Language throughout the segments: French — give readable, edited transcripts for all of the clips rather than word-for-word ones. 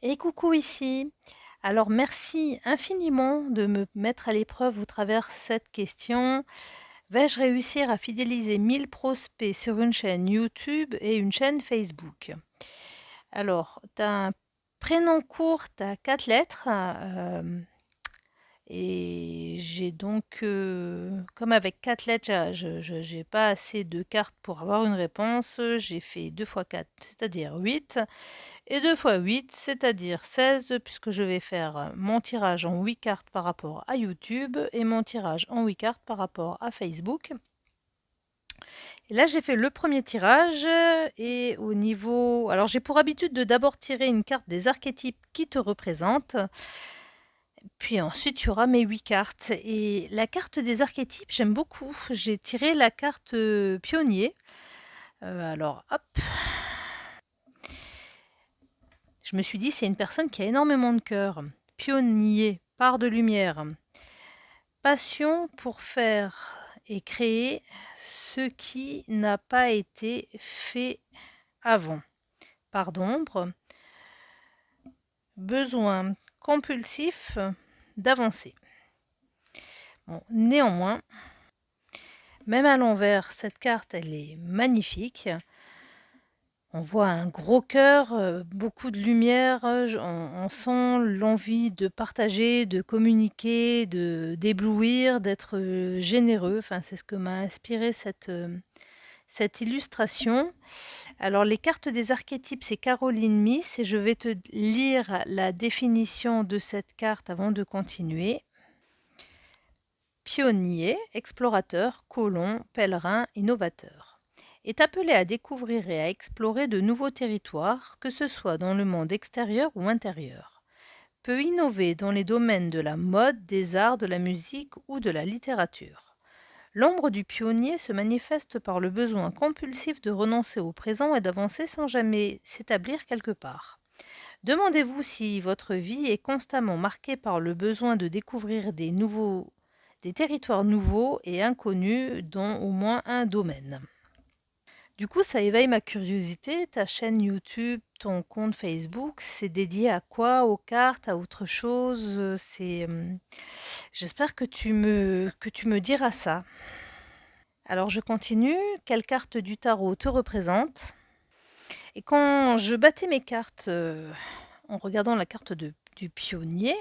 Et coucou ici. Alors merci infiniment de me mettre à l'épreuve au travers cette question. Vais-je réussir à fidéliser 1000 prospects sur une chaîne YouTube et une chaîne Facebook? Alors, tu as un prénom court, tu as 4 lettres. Et j'ai donc, comme avec 4 lettres, j'ai pas assez de cartes pour avoir une réponse. J'ai fait 2 fois 4, c'est-à-dire 8. Et 2 fois 8, c'est-à-dire 16, puisque je vais faire mon tirage en 8 cartes par rapport à YouTube et mon tirage en 8 cartes par rapport à Facebook. Et là, j'ai fait le premier tirage et au niveau... Alors, j'ai pour habitude de d'abord tirer une carte des archétypes qui te représentent, puis ensuite, il y aura mes 8 cartes. Et la carte des archétypes, j'aime beaucoup. J'ai tiré la carte pionnier. Alors, hop, je me suis dit, c'est une personne qui a énormément de cœur. Pionnier, part de lumière. Passion pour faire et créer ce qui n'a pas été fait avant. Part d'ombre. Besoin compulsif d'avancer. Bon, néanmoins, même à l'envers, cette carte, elle est magnifique. On voit un gros cœur, beaucoup de lumière, on sent l'envie de partager, de communiquer, d'éblouir, d'être généreux. Enfin, c'est ce que m'a inspiré cette illustration. Alors, les cartes des archétypes, c'est Caroline Miss et je vais te lire la définition de cette carte avant de continuer. Pionnier, explorateur, colon, pèlerin, innovateur est appelé à découvrir et à explorer de nouveaux territoires, que ce soit dans le monde extérieur ou intérieur. Peut innover dans les domaines de la mode, des arts, de la musique ou de la littérature. L'ombre du pionnier se manifeste par le besoin compulsif de renoncer au présent et d'avancer sans jamais s'établir quelque part. Demandez-vous si votre vie est constamment marquée par le besoin de découvrir des territoires nouveaux et inconnus dans au moins un domaine. Du coup, ça éveille ma curiosité. Ta chaîne YouTube, ton compte Facebook, c'est dédié à quoi? Aux cartes, à autre chose? J'espère que tu me diras ça. Alors je continue. Quelle carte du tarot te représente? Et quand je battais mes cartes en regardant la carte du pionnier,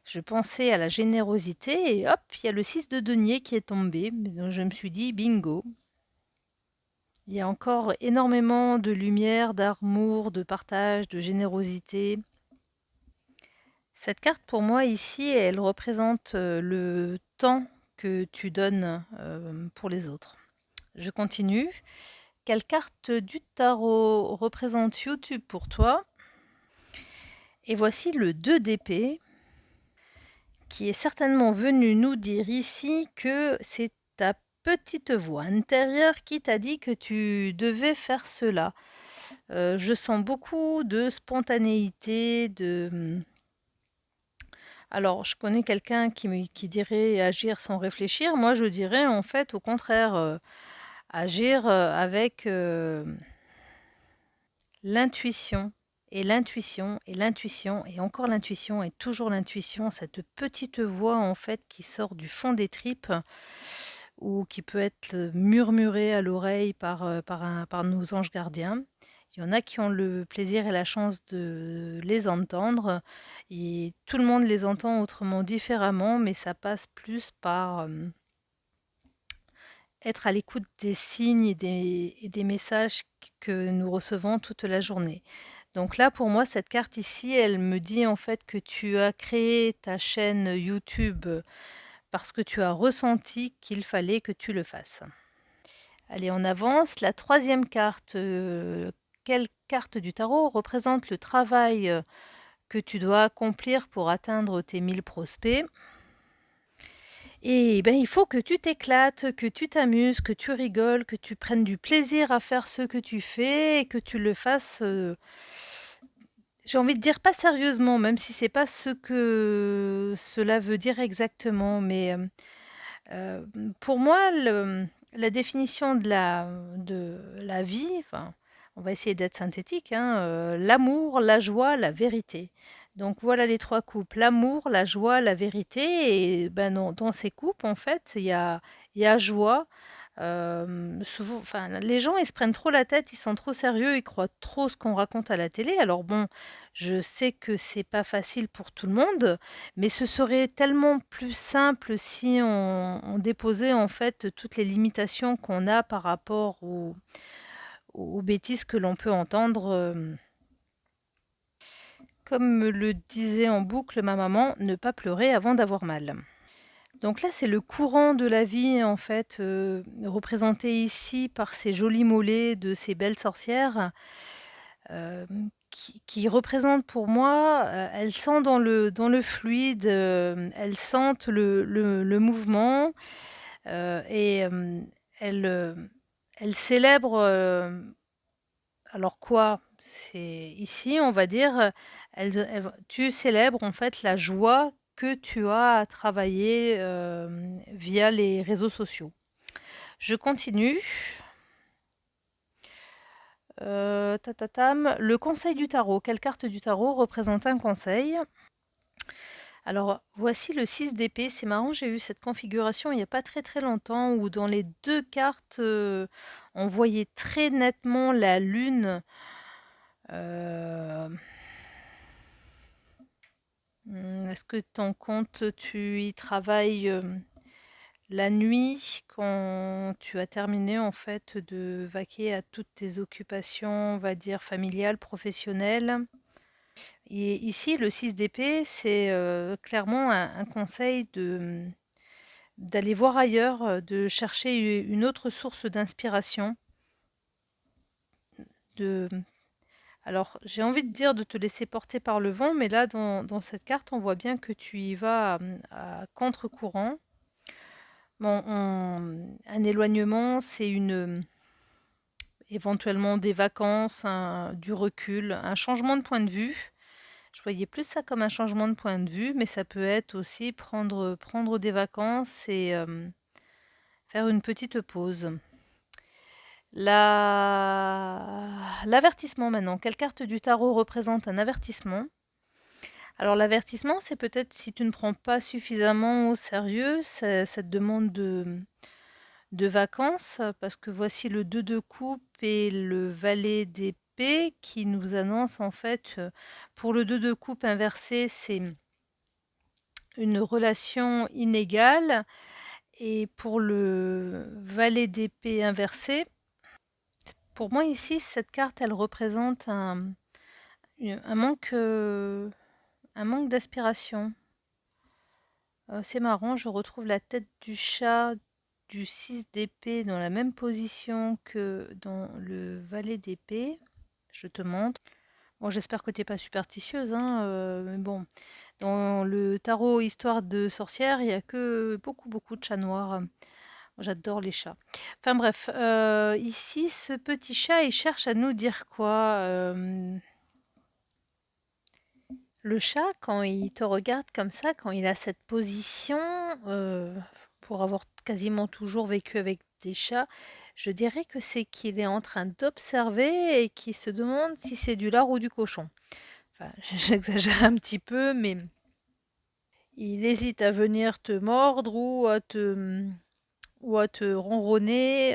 je pensais à la générosité et hop, il y a le 6 de denier qui est tombé. Donc je me suis dit bingo. Il y a encore énormément de lumière, d'amour, de partage, de générosité. Cette carte, pour moi, ici, elle représente le temps que tu donnes pour les autres. Je continue. Quelle carte du tarot représente YouTube pour toi? Et voici le 2 d'épée, qui est certainement venu nous dire ici que c'est ta petite voix intérieure qui t'a dit que tu devais faire cela. Je sens beaucoup de spontanéité, alors, je connais quelqu'un qui dirait agir sans réfléchir. Moi, je dirais en fait au contraire, agir avec l'intuition et l'intuition et l'intuition et encore l'intuition et toujours l'intuition, cette petite voix en fait qui sort du fond des tripes ou qui peut être murmurée à l'oreille par nos anges gardiens. Il y en a qui ont le plaisir et la chance de les entendre et tout le monde les entend autrement différemment, mais ça passe plus par être à l'écoute des signes et des messages que nous recevons toute la journée. Donc là, pour moi, cette carte ici, elle me dit en fait que tu as créé ta chaîne YouTube parce que tu as ressenti qu'il fallait que tu le fasses. Allez, on avance. La troisième carte, quelle carte du tarot représente le travail que tu dois accomplir pour atteindre tes 1000 prospects? Et ben, il faut que tu t'éclates, que tu t'amuses, que tu rigoles, que tu prennes du plaisir à faire ce que tu fais et que tu le fasses, j'ai envie de dire pas sérieusement, même si c'est pas ce que cela veut dire exactement. Mais pour moi, la définition de la vie, enfin, On va essayer d'être synthétique, hein, l'amour, la joie, la vérité. Donc voilà les 3 coupes, l'amour, la joie, la vérité et ben, dans ces coupes, en fait, il y a joie. Souvent enfin, les gens, ils se prennent trop la tête, ils sont trop sérieux, ils croient trop ce qu'on raconte à la télé. Alors bon, je sais que c'est pas facile pour tout le monde, mais ce serait tellement plus simple si on déposait, en fait, toutes les limitations qu'on a par rapport aux bêtises que l'on peut entendre, comme me le disait en boucle ma maman, ne pas pleurer avant d'avoir mal. Donc là, c'est le courant de la vie, en fait, représenté ici par ces jolis mollets de ces belles sorcières, qui représentent pour moi, elles sont dans le fluide, elles sentent le mouvement, et elles, elles célèbrent, alors quoi? C'est ici, on va dire, tu célèbres en fait la joie que tu as à travailler, via les réseaux sociaux. Je continue. Tatatam, le conseil du tarot. Quelle carte du tarot représente un conseil? Alors, voici le 6 d'épée. C'est marrant, j'ai eu cette configuration il n'y a pas très très longtemps où dans les 2 cartes, on voyait très nettement la lune. Heu Est-ce que ton compte, tu y travailles, la nuit quand tu as terminé en fait de vaquer à toutes tes occupations, on va dire familiales, professionnelles? Et ici, le 6 d'épée, c'est, clairement un conseil d'aller voir ailleurs, de chercher une autre source d'inspiration, de alors j'ai envie de dire de te laisser porter par le vent, mais là dans cette carte, on voit bien que tu y vas, à contre-courant. Bon, un éloignement, c'est éventuellement des vacances, du recul, un changement de point de vue. Je voyais plus ça comme un changement de point de vue, mais ça peut être aussi prendre des vacances et faire une petite pause. L'avertissement maintenant. Quelle carte du tarot représente un avertissement? Alors l'avertissement, c'est peut-être si tu ne prends pas suffisamment au sérieux, ça te demande de vacances, parce que voici le 2 de coupe et le valet d'épée qui nous annonce en fait, pour le 2 de coupe inversé, c'est une relation inégale et pour le valet d'épée inversé, pour moi ici, cette carte, elle représente un manque, un manque d'aspiration. C'est marrant, je retrouve la tête du chat du 6 d'épée dans la même position que dans le valet d'épée. Je te montre. Bon, j'espère que tu n'es pas superstitieuse, hein, mais bon. Dans le tarot Histoire de sorcière, il y a que beaucoup, beaucoup de chats noirs. J'adore les chats. Enfin bref, ici, ce petit chat, il cherche à nous dire quoi? Le chat, quand il te regarde comme ça, quand il a cette position, pour avoir quasiment toujours vécu avec des chats, je dirais que c'est qu'il est en train d'observer et qu'il se demande si c'est du lard ou du cochon. Enfin, j'exagère un petit peu, mais il hésite à venir te mordre ou à te ronronner,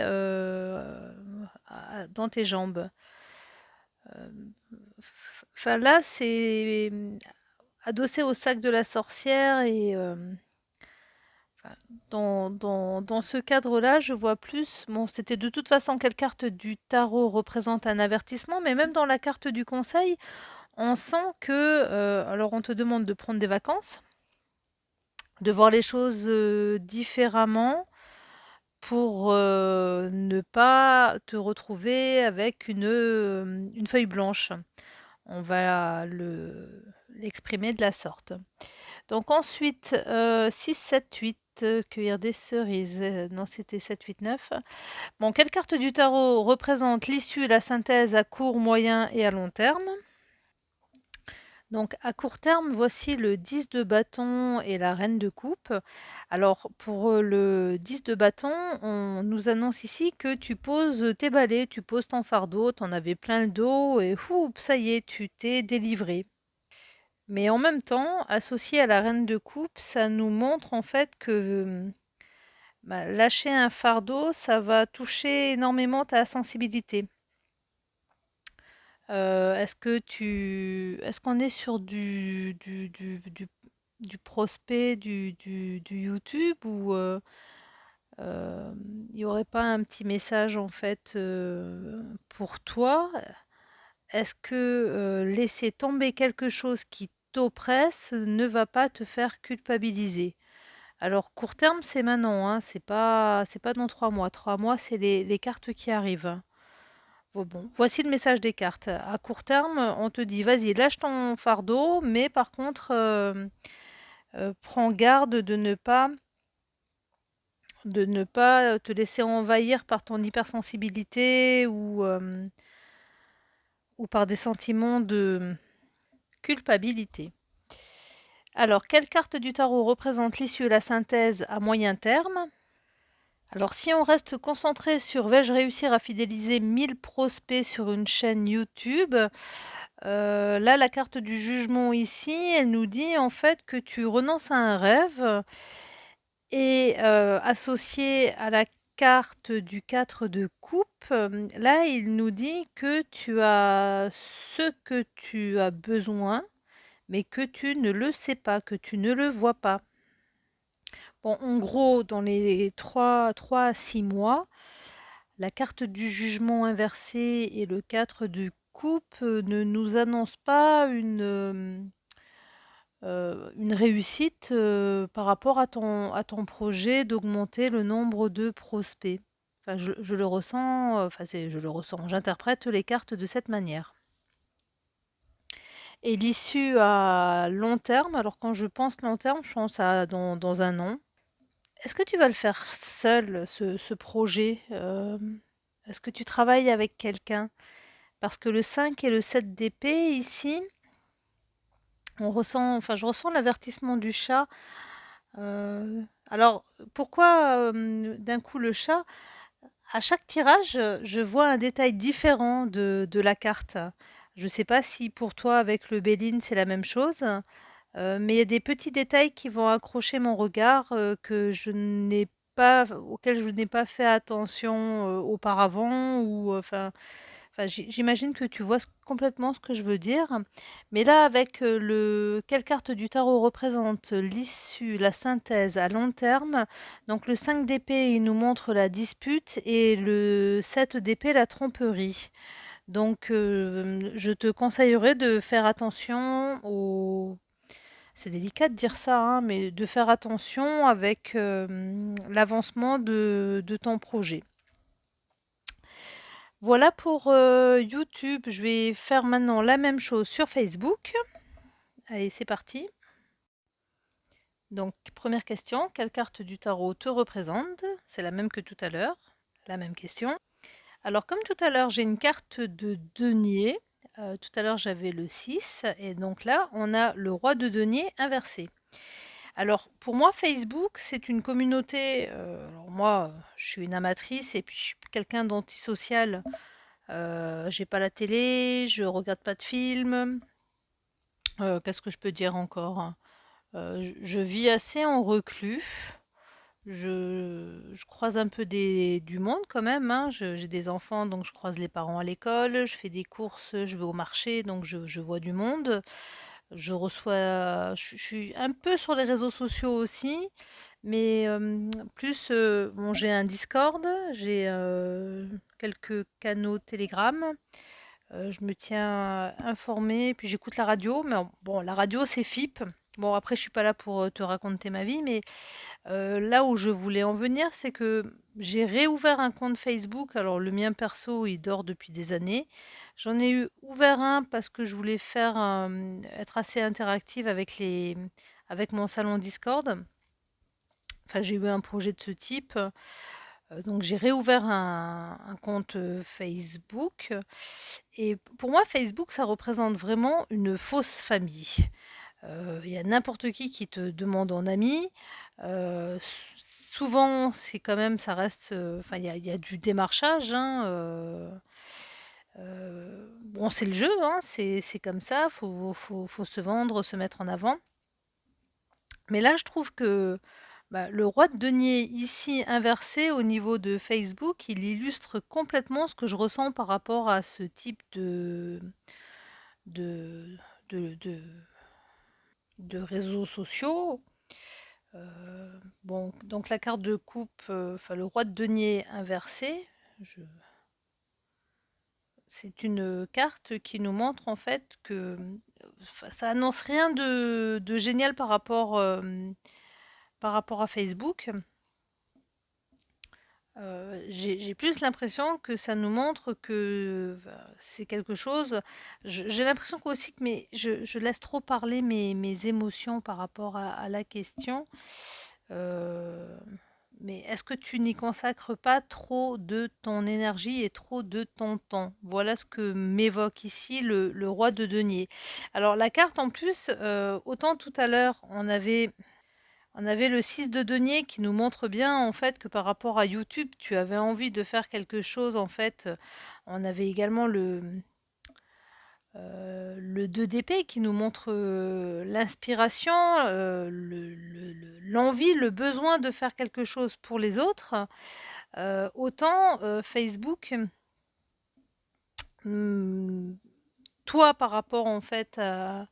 dans tes jambes. Enfin là, c'est adossé au sac de la sorcière et enfin, dans ce cadre-là, je vois plus. Bon, c'était de toute façon quelle carte du tarot représente un avertissement, mais même dans la carte du conseil, on sent que, alors on te demande de prendre des vacances, de voir les choses différemment pour ne pas te retrouver avec une feuille blanche. On va l'exprimer de la sorte. Donc ensuite, 6, 7, 8, cueillir des cerises. Non, c'était 7, 8, 9. Bon, quelle carte du tarot représente l'issue et la synthèse à court, moyen et à long terme? Donc à court terme, voici le 10 de bâton et la reine de coupe. Alors pour le 10 de bâton, on nous annonce ici que tu poses tes balais, tu poses ton fardeau, t'en avais plein le dos et oups, ça y est, tu t'es délivré. Mais en même temps, associé à la reine de coupe, ça nous montre en fait que bah, lâcher un fardeau, ça va toucher énormément ta sensibilité. Est-ce qu'on est sur du prospect du YouTube ou il n'y aurait pas un petit message en fait pour toi? Est-ce que laisser tomber quelque chose qui t'oppresse ne va pas te faire culpabiliser? Alors court terme, c'est maintenant, hein, c'est pas dans 3 mois. 3 mois, c'est les cartes qui arrivent. Bon, voici le message des cartes. À court terme, on te dit, vas-y, lâche ton fardeau, mais par contre, prends garde de ne pas te laisser envahir par ton hypersensibilité ou par des sentiments de culpabilité. Alors, quelle carte du tarot représente l'issue et la synthèse à moyen terme? Alors, si on reste concentré sur vais-je réussir à fidéliser 1000 prospects sur une chaîne YouTube, là, la carte du jugement ici, elle nous dit en fait que tu renonces à un rêve et associé à la carte du 4 de coupe, là, il nous dit que tu as ce que tu as besoin, mais que tu ne le sais pas, que tu ne le vois pas. Bon, en gros, dans les 3 à 6 mois, la carte du jugement inversé et le 4 de coupe ne nous annoncent pas une réussite par rapport à ton projet d'augmenter le nombre de prospects. Enfin, je le ressens, enfin, je le ressens, j'interprète les cartes de cette manière. Et l'issue à long terme, alors quand je pense long terme, je pense à dans 1 an. Est-ce que tu vas le faire seul, ce projet? Est-ce que tu travailles avec quelqu'un? Parce que le 5 et le 7 d'épée, ici, je ressens l'avertissement du chat. Alors, pourquoi d'un coup le chat? À chaque tirage, je vois un détail différent de la carte. Je ne sais pas si pour toi, avec le Béline, c'est la même chose. Mais il y a des petits détails qui vont accrocher mon regard, auxquels je n'ai pas fait attention, auparavant ou enfin, j'imagine que tu vois complètement ce que je veux dire. Mais là, avec quelle carte du tarot représente l'issue, la synthèse à long terme? Donc le 5 d'épée, il nous montre la dispute et le 7 d'épée, la tromperie. Donc je te conseillerais de faire attention aux c'est délicat de dire ça, hein, mais de faire attention avec l'avancement de ton projet. Voilà pour YouTube. Je vais faire maintenant la même chose sur Facebook. Allez, c'est parti. Donc, première question, quelle carte du tarot te représente? C'est la même que tout à l'heure, la même question. Alors, comme tout à l'heure, j'ai une carte de denier. Tout à l'heure, j'avais le 6. Et donc là, on a le roi de denier inversé. Alors, pour moi, Facebook, c'est une communauté. Alors moi, je suis une amatrice et puis je suis quelqu'un d'antisocial. J'ai pas la télé, je regarde pas de films. Qu'est-ce que je peux dire encore? Je vis assez en reclus. Je croise un peu du monde quand même, hein. J'ai des enfants, donc je croise les parents à l'école. Je fais des courses, je vais au marché, donc je vois du monde. Je suis un peu sur les réseaux sociaux aussi, mais plus, bon, j'ai un Discord, j'ai quelques canaux Telegram. Je me tiens informée, puis j'écoute la radio, mais bon, la radio, c'est FIP. Bon, après, je suis pas là pour te raconter ma vie, mais là où je voulais en venir, c'est que j'ai réouvert un compte Facebook. Alors, le mien perso, il dort depuis des années. J'en ai eu ouvert un parce que je voulais être assez interactive avec mon salon Discord. Enfin, j'ai eu un projet de ce type. Donc j'ai réouvert un compte, Facebook, et pour moi Facebook ça représente vraiment une fausse famille. Il y a n'importe qui te demande en ami. Souvent, c'est quand même, ça reste, enfin, il y a du démarchage, hein. Bon, c'est le jeu, hein, c'est comme ça. Faut se vendre, se mettre en avant. Mais là, je trouve que bah, le roi de denier ici inversé au niveau de Facebook, il illustre complètement ce que je ressens par rapport à ce type de, de, de, de réseaux sociaux. Bon, donc la carte de coupe, enfin le roi de denier inversé, je c'est une carte qui nous montre en fait que, enfin ça annonce rien de génial par rapport à Facebook. J'ai plus l'impression que ça nous montre que, c'est quelque chose, j'ai l'impression qu'aussi que je laisse trop parler mes émotions par rapport à la question. Heu, mais est-ce que tu n'y consacres pas trop de ton énergie et trop de ton temps? Voilà ce que m'évoque ici le roi de denier. Alors la carte en plus, autant tout à l'heure on avait le 6 de denier qui nous montre bien en fait que par rapport à YouTube, tu avais envie de faire quelque chose en fait. On avait également le 2 d'épée qui nous montre, l'inspiration, l'envie, le besoin de faire quelque chose pour les autres. Autant, Facebook, mmh, toi par rapport en fait à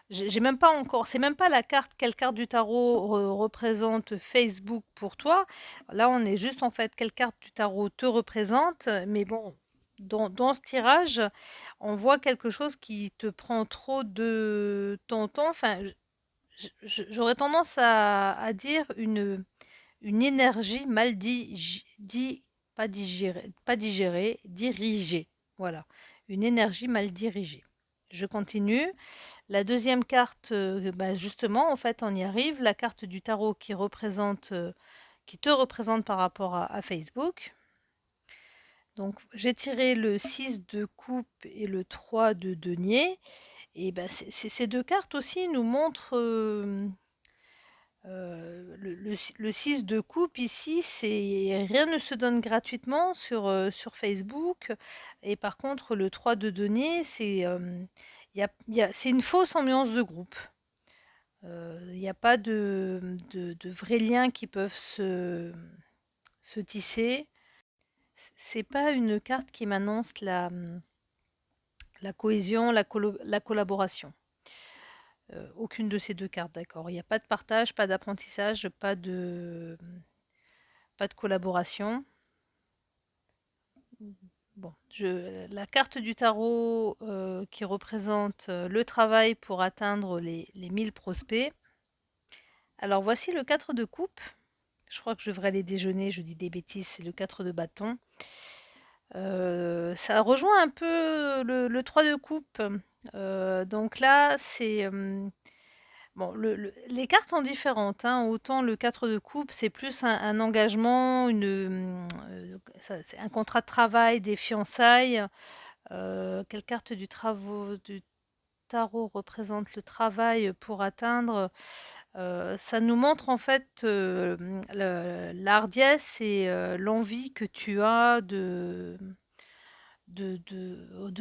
j'ai même pas encore, c'est même pas la carte, quelle carte du tarot représente Facebook pour toi. Là, on est juste en fait, quelle carte du tarot te représente. Mais bon, dans ce tirage, on voit quelque chose qui te prend trop de ton temps. Enfin, j'aurais tendance à dire une énergie mal pas digérée, dirigée. Voilà, une énergie mal dirigée. Je continue. La deuxième carte, bah, justement, en fait, on y arrive. La carte du tarot qui te représente par rapport à Facebook. Donc, j'ai tiré le 6 de coupe et le 3 de denier. Et bah, ces deux cartes aussi nous montrent le 6 de coupe ici, c'est rien ne se donne gratuitement sur Facebook. Et par contre, le 3 de denier, c'est une fausse ambiance de groupe. Il n'y a pas de vrais liens qui peuvent se tisser. C'est pas une carte qui m'annonce la cohésion, la collaboration. Aucune de ces deux cartes, d'accord. Il n'y a pas de partage, pas d'apprentissage, pas de collaboration. Bon, la carte du tarot qui représente le travail pour atteindre les 1000 prospects. Alors voici le 4 de coupe. Je crois que je devrais aller déjeuner, je dis des bêtises, c'est le 4 de bâton. Ça rejoint un peu le 3 de coupe. Donc là, c'est, bon, les cartes sont différentes, hein. Autant le 4 de coupe, c'est plus un engagement, c'est un contrat de travail, des fiançailles. Quelle carte du tarot représente le travail pour atteindre? Ça nous montre en fait, la hardiesse et l'envie que tu as de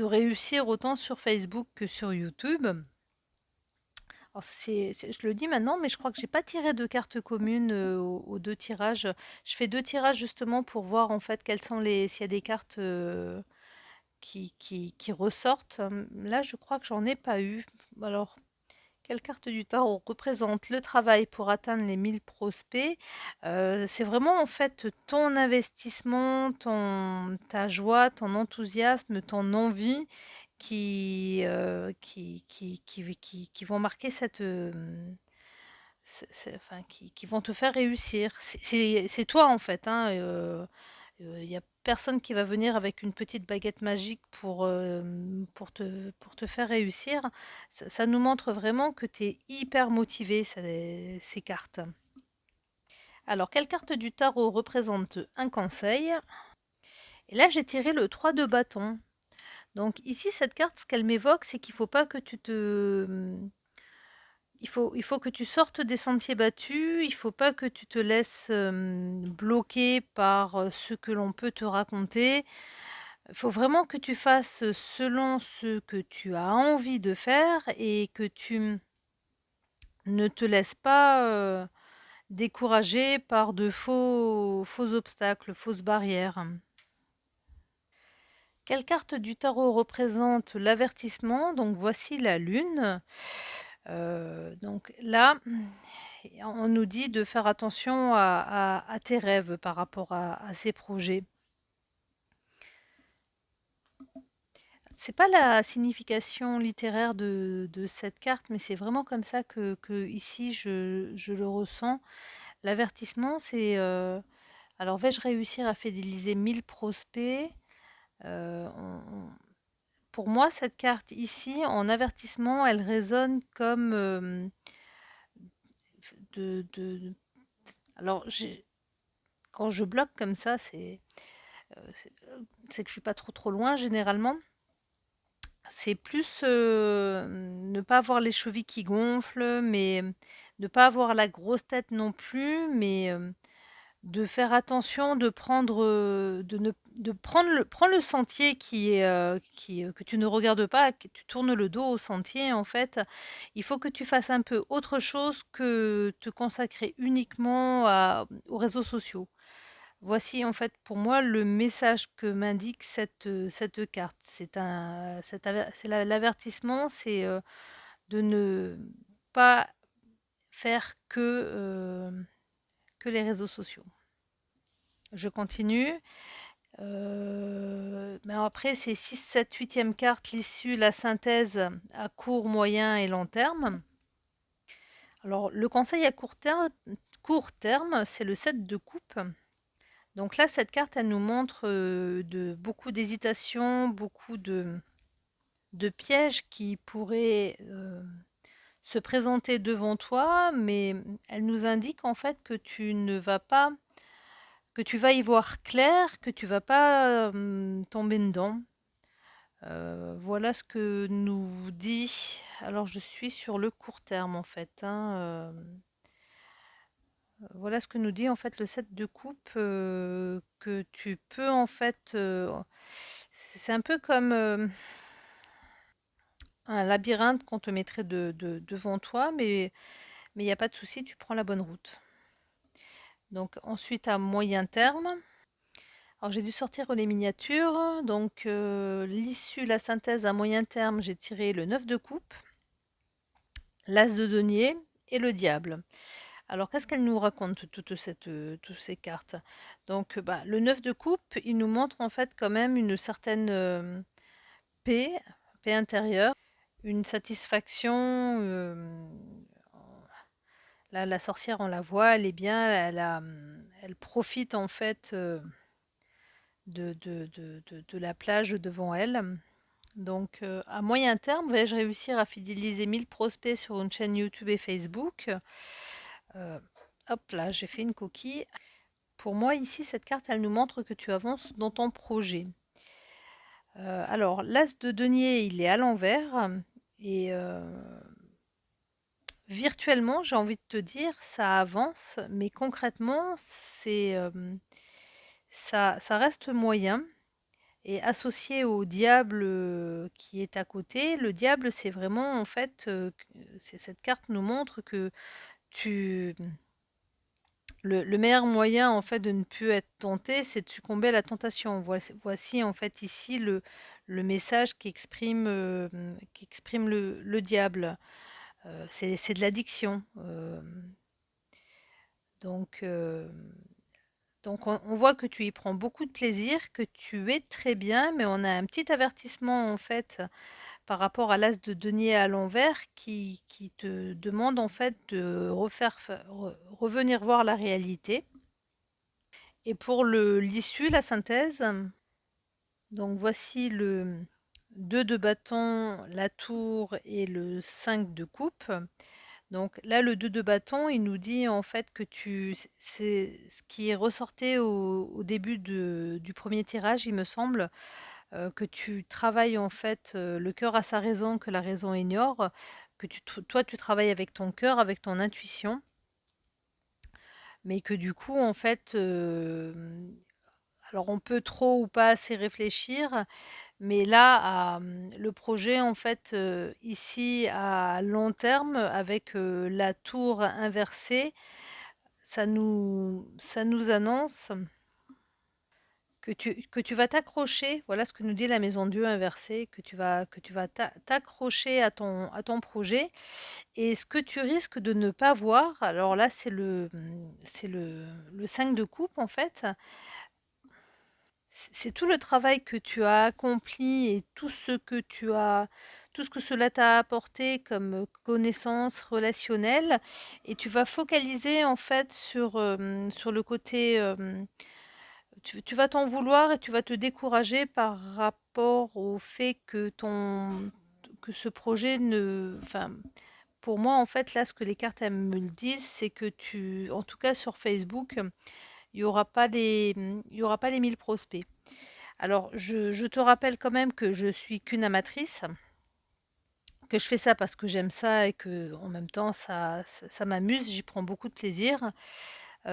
réussir autant sur Facebook que sur YouTube. Alors je le dis maintenant, mais je crois que j'ai pas tiré de cartes communes, aux 2 tirages. Je fais 2 tirages justement pour voir en fait s'il y a des cartes, qui ressortent. Là, je crois que j'en ai pas eu. Alors, quelle carte du tarot représente le travail pour atteindre les 1000 prospects? C'est vraiment en fait ton investissement, ta joie, ton enthousiasme, ton envie qui vont marquer enfin, qui vont te faire réussir. C'est toi en fait, hein. Il y a personne qui va venir avec une petite baguette magique pour te faire réussir. Ça nous montre vraiment que tu es hyper motivé, ces cartes. Alors, quelle carte du tarot représente un conseil? Et là, j'ai tiré le 3 de bâton. Donc ici, cette carte, ce qu'elle m'évoque, c'est qu'il faut pas que tu te... il faut que tu sortes des sentiers battus, il faut pas que tu te laisses bloquer par ce que l'on peut te raconter. Il faut vraiment que tu fasses selon ce que tu as envie de faire et que tu ne te laisses pas décourager par de faux obstacles, fausses barrières. Quelle carte du tarot représente l'avertissement? Donc voici la lune. Donc là, on nous dit de faire attention à tes rêves par rapport à ces projets. C'est pas la signification littéraire de cette carte, mais c'est vraiment comme ça que ici je le ressens. L'avertissement, c'est alors vais-je réussir à fidéliser 1000 prospects? Euh, on- Pour moi, cette carte ici, en avertissement, elle résonne comme de... Alors, quand je bloque comme ça, c'est que je suis pas trop loin généralement. C'est plus ne pas avoir les chevilles qui gonflent, mais ne pas avoir la grosse tête non plus, mais de faire attention, de prendre, de prendre le sentier que tu ne regardes pas, que tu tournes le dos au sentier en fait. Il faut que tu fasses un peu autre chose que te consacrer uniquement aux réseaux sociaux. Voici en fait pour moi le message que m'indique cette carte. C'est l'avertissement, c'est de ne pas faire que les réseaux sociaux. Je continue. Mais après, c'est 6, 7, 8e carte, l'issue, la synthèse à court, moyen et long terme. Alors, le conseil à court terme, c'est le 7 de coupe. Donc là, cette carte, elle nous montre beaucoup d'hésitation, beaucoup de pièges qui pourraient se présenter devant toi, mais elle nous indique en fait que tu ne vas pas, que tu vas y voir clair, que tu vas pas tomber dedans. Voilà ce que nous dit. Alors, je suis sur le court terme en fait, hein, voilà ce que nous dit en fait le 7 de coupe, que tu peux en fait, c'est un peu comme, un labyrinthe qu'on te mettrait devant toi, mais il y a pas de souci, tu prends la bonne route. Donc ensuite à moyen terme, alors j'ai dû sortir les miniatures, donc l'issue, la synthèse à moyen terme, j'ai tiré le 9 de coupe, l'as de denier et le diable. Alors, qu'est-ce qu'elle nous raconte, toutes ces cartes? Donc, bah, le 9 de coupe, il nous montre en fait quand même une certaine paix, paix intérieure, une satisfaction. Là, la sorcière, on la voit, elle est bien, elle profite en fait de la plage devant elle. Donc, à moyen terme, vais-je réussir à fidéliser 1000 prospects sur une chaîne YouTube et Facebook? Euh, Hop là, j'ai fait une coquille. Pour moi, ici, cette carte, elle nous montre que tu avances dans ton projet. Alors, l'as de denier, il est à l'envers. Et virtuellement, j'ai envie de te dire, ça avance, mais concrètement, ça reste moyen. Et associé au diable qui est à côté, le diable, c'est vraiment, en fait, cette carte nous montre que tu, le meilleur moyen, en fait, de ne plus être tenté, c'est de succomber à la tentation. Voici, en fait, ici le message qui exprime le diable. C'est de l'addiction. Donc, heu, donc on voit que tu y prends beaucoup de plaisir, que tu es très bien, mais on a un petit avertissement, en fait, par rapport à l'as de denier à l'envers qui te demande, en fait, de revenir voir la réalité. Et pour l'issue, la synthèse, donc voici le 2 de bâton, la tour et le 5 de coupe. Donc là, le 2 de bâton, il nous dit en fait que c'est ce qui est ressortait au début du premier tirage, il me semble, que tu travailles en fait, le cœur a sa raison que la raison ignore, que toi tu travailles avec ton cœur, avec ton intuition, mais que du coup en fait, alors on peut trop ou pas assez réfléchir, mais là, le projet en fait, ici à long terme avec, la tour inversée, ça nous annonce que tu vas t'accrocher, voilà ce que nous dit la maison Dieu inversée, que tu vas t'accrocher à ton projet et ce que tu risques de ne pas voir, alors là c'est le 5 de coupe en fait. C'est tout le travail que tu as accompli et tout ce que cela t'a apporté comme, connaissances relationnelles et tu vas focaliser en fait sur le côté, tu vas t'en vouloir et tu vas te décourager par rapport au fait que ce projet ne enfin, pour moi, en fait, là, ce que les cartes, elles me le disent, c'est que en tout cas sur Facebook, il y aura pas les 1000 prospects. Alors, je te rappelle quand même que je suis qu'une amatrice, que je fais ça parce que j'aime ça et que en même temps, ça m'amuse, j'y prends beaucoup de plaisir.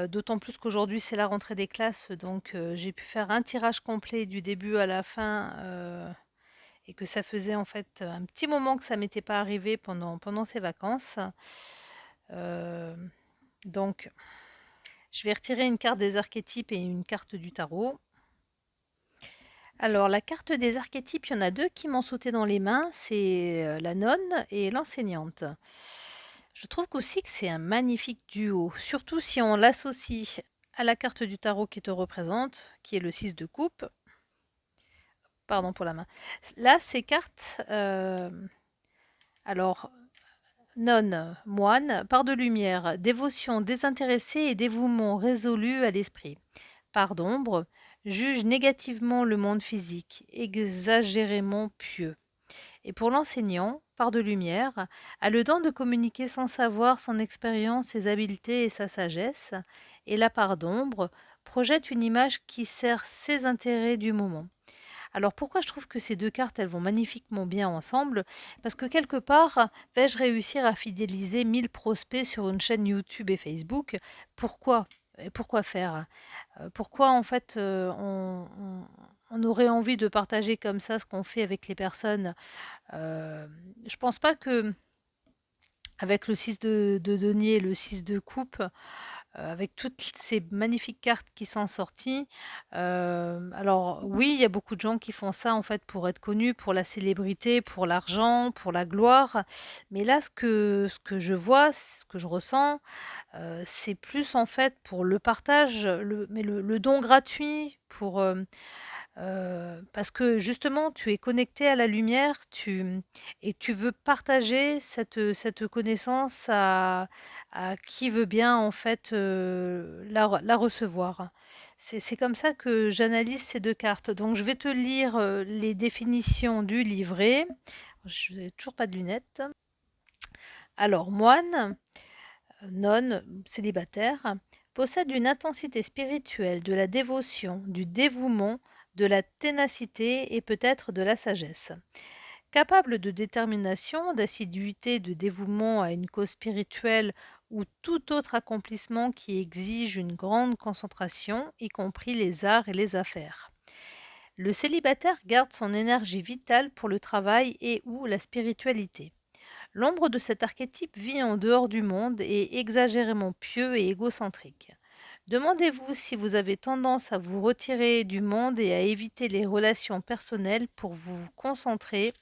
D'autant plus qu'aujourd'hui, c'est la rentrée des classes, donc j'ai pu faire un tirage complet du début à la fin et que ça faisait en fait un petit moment que ça m'était pas arrivé pendant ces vacances. Euh, donc, je vais retirer une carte des archétypes et une carte du tarot. Alors, la carte des archétypes, il y en a deux qui m'ont sauté dans les mains, c'est la nonne et l'enseignante. Je trouve qu'aussi que c'est un magnifique duo, surtout si on l'associe à la carte du tarot qui te représente, qui est le 6 de coupe. Pardon pour la main. Là, ces cartes, alors, nonne, moine, part de lumière, dévotion désintéressée et dévouement résolu à l'esprit. Part d'ombre, juge négativement le monde physique, exagérément pieux. Et pour l'enseignant, part de lumière, a le don de communiquer sans savoir son expérience, ses habiletés et sa sagesse. Et la part d'ombre projette une image qui sert ses intérêts du moment. Alors pourquoi je trouve que ces deux cartes, elles vont magnifiquement bien ensemble? Parce que quelque part, vais-je réussir à fidéliser 1000 prospects sur une chaîne YouTube et Facebook? Pourquoi? Et pourquoi faire? Pourquoi en fait on aurait envie de partager comme ça ce qu'on fait avec les personnes? Je pense pas que avec le 6 de denier et le 6 de coupe, avec toutes ces magnifiques cartes qui sont sorties. Alors oui, il y a beaucoup de gens qui font ça en fait pour être connus, pour la célébrité, pour l'argent, pour la gloire. Mais là, ce que je vois, ce que je ressens, c'est plus en fait pour le partage, mais le don gratuit pour, parce que justement, tu es connecté à la lumière, et tu veux partager cette connaissance à qui veut bien en fait la recevoir. C'est comme ça que j'analyse ces deux cartes. Donc, je vais te lire les définitions du livret. Je n'ai toujours pas de lunettes. Alors, moine, nonne, célibataire, possède une intensité spirituelle, de la dévotion, du dévouement, de la ténacité et peut-être de la sagesse. Capable de détermination, d'assiduité, de dévouement à une cause spirituelle ou tout autre accomplissement qui exige une grande concentration, y compris les arts et les affaires. Le célibataire garde son énergie vitale pour le travail et ou la spiritualité. L'ombre de cet archétype vit en dehors du monde et est exagérément pieux et égocentrique. Demandez-vous si vous avez tendance à vous retirer du monde et à éviter les relations personnelles pour vous concentrer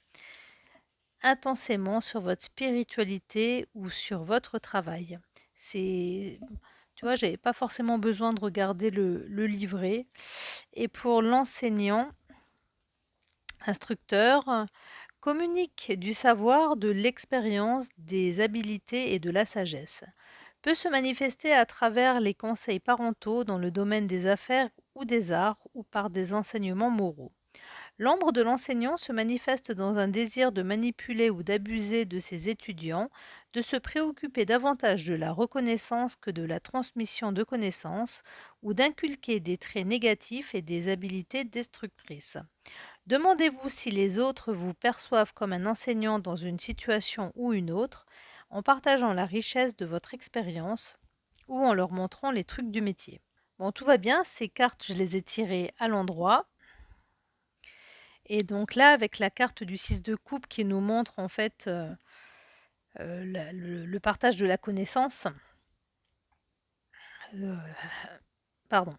intensément sur votre spiritualité ou sur votre travail. C'est, tu vois, j'avais pas forcément besoin de regarder le livret. Et pour l'enseignant, instructeur, communique du savoir, de l'expérience, des habiletés et de la sagesse. Peut se manifester à travers les conseils parentaux dans le domaine des affaires ou des arts ou par des enseignements moraux. L'ombre de l'enseignant se manifeste dans un désir de manipuler ou d'abuser de ses étudiants, de se préoccuper davantage de la reconnaissance que de la transmission de connaissances, ou d'inculquer des traits négatifs et des habiletés destructrices. Demandez-vous si les autres vous perçoivent comme un enseignant dans une situation ou une autre, en partageant la richesse de votre expérience ou en leur montrant les trucs du métier. Bon, tout va bien, ces cartes, je les ai tirées à l'endroit. Et donc là, avec la carte du 6 de coupe qui nous montre en fait le partage de la connaissance, pardon.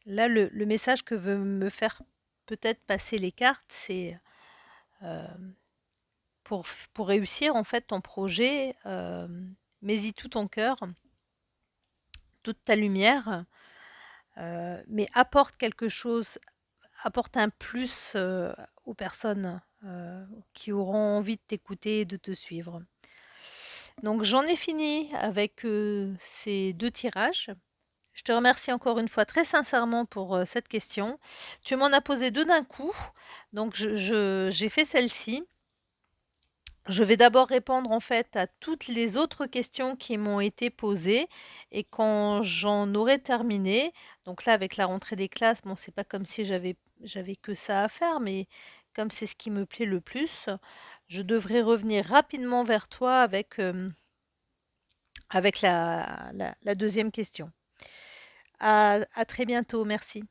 Là, le message que veut me faire peut-être passer les cartes, c'est euh, pour réussir en fait ton projet, mets-y tout ton cœur, toute ta lumière, mais apporte quelque chose, apporte un plus aux personnes qui auront envie de t'écouter et de te suivre. Donc j'en ai fini avec ces 2 tirages. Je te remercie encore une fois très sincèrement pour cette question. Tu m'en as posé 2 d'un coup, donc j'ai fait celle-ci. Je vais d'abord répondre en fait à toutes les autres questions qui m'ont été posées et quand j'en aurai terminé, donc là avec la rentrée des classes, bon c'est pas comme si j'avais que ça à faire, mais comme c'est ce qui me plaît le plus, je devrais revenir rapidement vers toi avec la deuxième question. À très bientôt, merci.